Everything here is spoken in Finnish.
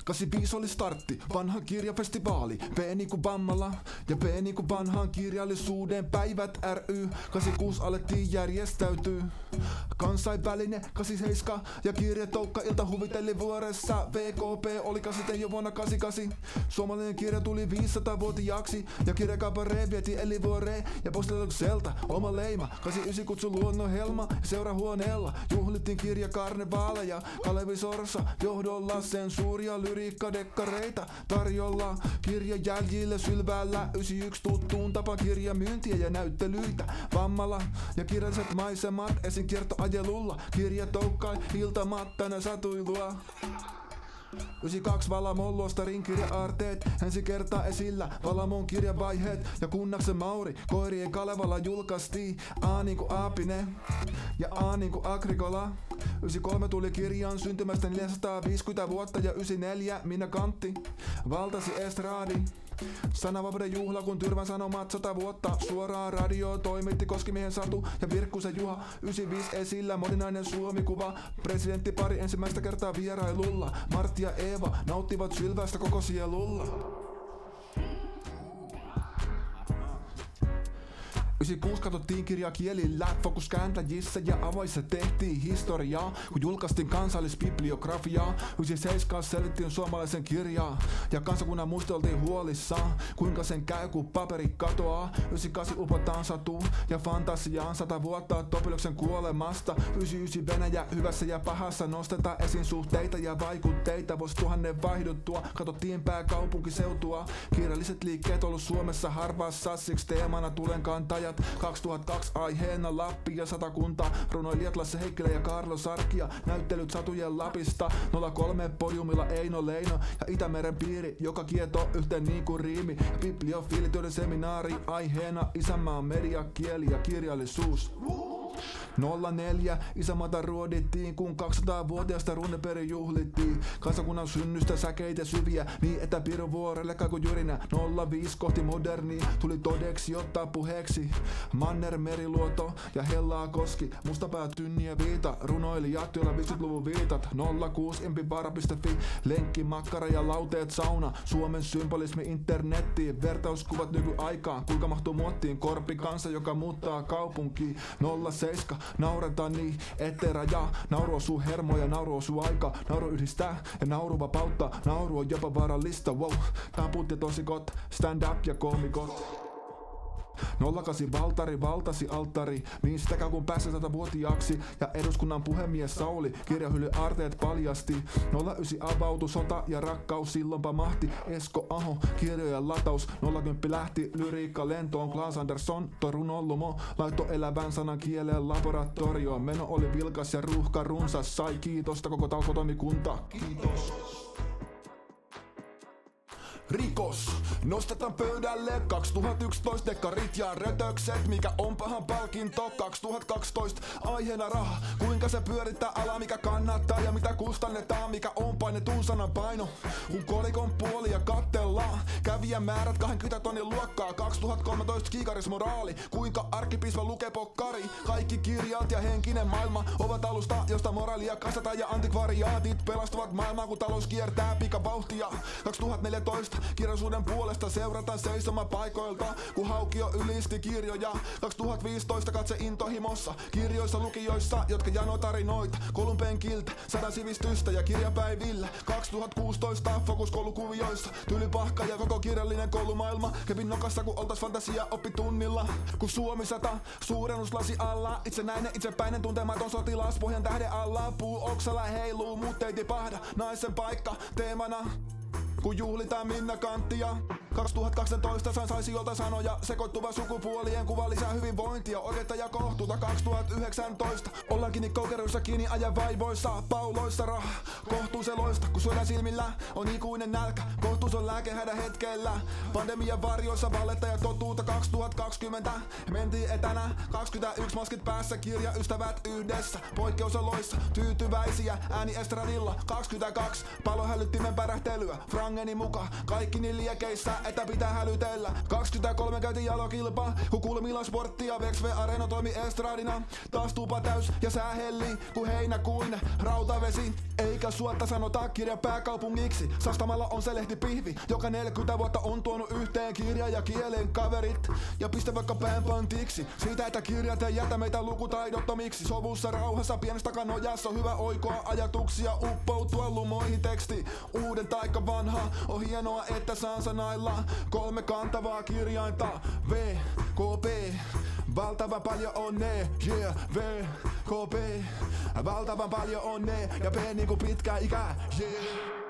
85 oli startti, vanha kirjafestivaali. B niinku Vammala ja B niinku vanhan kirjallisuuden päivät ry. 86 alettiin järjestäytyy. Kansainvälinen 87 ja kirjatoukka ilta huvitelli vuoressa. VKP oli käsite jo vuonna 88. Suomalainen kirja tuli 500-vuotiaaksi ja kirjakabaree vietiin Elivuoreen ja Postilaitokselta oma leima. 89 kutsu Luonnonhelma ja seurahuoneella juhlittiin kirjakarnevaaleja. Kalevi Sorsa johdolla sensuuria lyriikkadekkareita tarjolla. Kirjajäljille sylväällä 91 tuttuun tapa kirjamyyntiä ja näyttelyitä. Vammala ja kirjalliset maisemat esim. Kiertoajelulla. Kirjatoukkain iltamattana satuilua. 92 Valamon Lostarin kirja-aarteet ensi kertaa esillä. Valamon kirjavaiheet ja Kunnaksen Mauri koirien Kalevalla julkaistiin. A niinku Aapinen ja A niinku Agrikola. 93 tuli kirjan syntymästä 450 vuotta ja 94 Minna Kantti valtasi estradi. Sananvapauden juhla kun Tyrvän Sanomat 100 vuotta. Suoraan radio toimitti Koskimiehen Satu ja Virkkusen Juha. 95 esillä moninainen Suomi-kuva. Presidenttipari ensimmäistä kertaa vierailulla. Martti ja Eeva nauttivat sylvästä koko sielulla. 96 katsottiin kirjaa kielillä, fokus kääntäjissä ja avaissa tehtiin historiaa, kun julkaistiin kansallisbibliografiaa. 97 selvittiin suomalaisen kirjaa ja kansakunnan muisteltiin huolissaan, kuinka sen käy kun paperi katoaa. 98 upotaan satu ja fantasiaan 100 vuotta Topiloksen kuolemasta. 99 Venäjä hyvässä ja pahassa nostetaan esiin suhteita ja vaikutteita. Vuosituhannen vaihduttua katsottiin pääkaupunkiseutua. Kirjalliset liikkeet ollut Suomessa harvassa, siksi teemana tulenkantajat. 2002 aiheena Lappi ja Satakunta. Runoilijat Lasse Heikkilä ja Karlo Sarkia. Näyttelyt satujen Lapista. 03 podiumilla Eino Leino ja Itämeren piiri, joka kieto yhteen niin kuin riimi. Ja bibliofiilityöiden seminaari aiheena isänmaan media, kieli ja kirjallisuus. 04 isänmaata ruodittiin, kun 200-vuotiaasta Runeberg juhlittiin. Kansakunnan synnystä säkeitä syviä, niin että Piruvuorelle kaiku jyrinä. 05 kohti modernia, tuli todeksi ottaa puheeksi. Manner Meriluoto ja Hellaa Koski, Mustapää Tynni ja Viita. Runoilijat, joilla 50-luvun viitat. 06 impivara.fi, lenkki, makkara ja lauteet sauna. Suomen symbolismi internettiin, vertauskuvat nykyaikaan. Kuinka mahtuu muottiin korpi kansa, joka muuttaa kaupunkiin. 07 nauretaan niin, ettei rajaa. Nauru osuu hermoja, nauru osuu aika. Nauru yhdistää ja nauru vapauttaa. Nauru on jopa vaarallista, wow. Taput ja tosikot, stand up ja koomikot. 08 Valtari valtasi alttari, niin sitäkään kun pääsi 100-vuotiaaksi. Ja eduskunnan puhemies Sauli kirjahylly aarteet paljasti. 09 avautui sota ja rakkaus, silloinpa mahti Esko Aho kirjojen lataus. 010 lähti lyriikka lentoon, Klaas Andersson toi runolumo. Laitto elävän sanan kieleen laboratorioon. Meno oli vilkas ja ruuhka runsas, sai kiitosta koko talkotoimikunta. Kiitos. Rikos, nostetaan pöydälle 2011 dekkarit ja rötökset. Mikä on pahan palkinto 2012 aiheena raha. Kuinka se pyörittää ala, mikä kannattaa ja mitä kustannetaan. Mikä on painetun sanan paino, kun kolikon puolia kattellaan. Kävijämäärät 20 tonnin luokkaa. 2013 kiikarismoraali, kuinka arkkipiispa lukee pokkari. Kaikki kirjat ja henkinen maailma ovat alusta, josta moraalia kasataan ja antikvariaatit pelastavat maailmaa, kun talous kiertää pikavauhtia. 2014 kirjallisuuden puolesta seurataan seisomapaikoilta, kun Haukio ylisti kirjoja. 2015 katse intohimossa kirjoissa lukijoissa, jotka janoo tarinoita koulun penkiltä, 100 sivistystä ja kirjapäivillä. 2016 fokus koulukuvioissa, tylypahka ja koko kirjallinen koulumaailma. Kepin nokassa kun oltais fantasia oppitunnilla. Kun Suomi 100 suurennuslasi alla, itsenäinen itsepäinen tuntematon sotilas pohjan tähden alla. Puu oksalla heiluu, mut ei tipahda, naisen paikka teemana. Kun juhlitaan Minna Kanttia. 2012 saisi jolta sanoja, sekoittuva sukupuolien kuva lisää hyvinvointia, oikeutta ja kohtuuta. 2019 ollaankin niin koukeruissa kiinni ajan vaivoissa, pauloissa raha, kohtuuseloista, kun syödään silmillä on ikuinen nälkä, kohtuus on lääke hädän hetkellä. Pandemian varjoissa valletta ja totuutta 2020, mentiin etänä, 21 maskit päässä, kirjaystävät yhdessä, poikkeusoloissa, tyytyväisiä, ääni estradilla. 22 palohälyttimen pärähtelyä, frangeni muka, kaikki niin liekeissä, että pitää hälytellä. 23 käytiin jalokilpaa, kun kulmilla sporttia. Vexve Arena toimi estradina. Taas tupa täys ja sää hellii, kun heinäkuinen rautavesi. Eikä suotta sanota kirja pääkaupungiksi. Sastamalla on se lehti pihvi, joka 40 vuotta on tuonut yhteen kirja ja kielen kaverit. Ja pistä vaikka pään pantiksi siitä, että kirjat ei jätä meitä lukutaidottomiksi. Sovussa rauhassa pienestä kanojassa on hyvä oikoa ajatuksia, uppoutua lumoihin teksti. Uuden taikka vanha, on hienoa, että saan sanailla 3 kantavaa kirjainta. V, K, P, valtavan paljon onnea. Yeah, V, K, P, valtavan paljon onnea. Ja P niinku pitkä ikä. Yeah.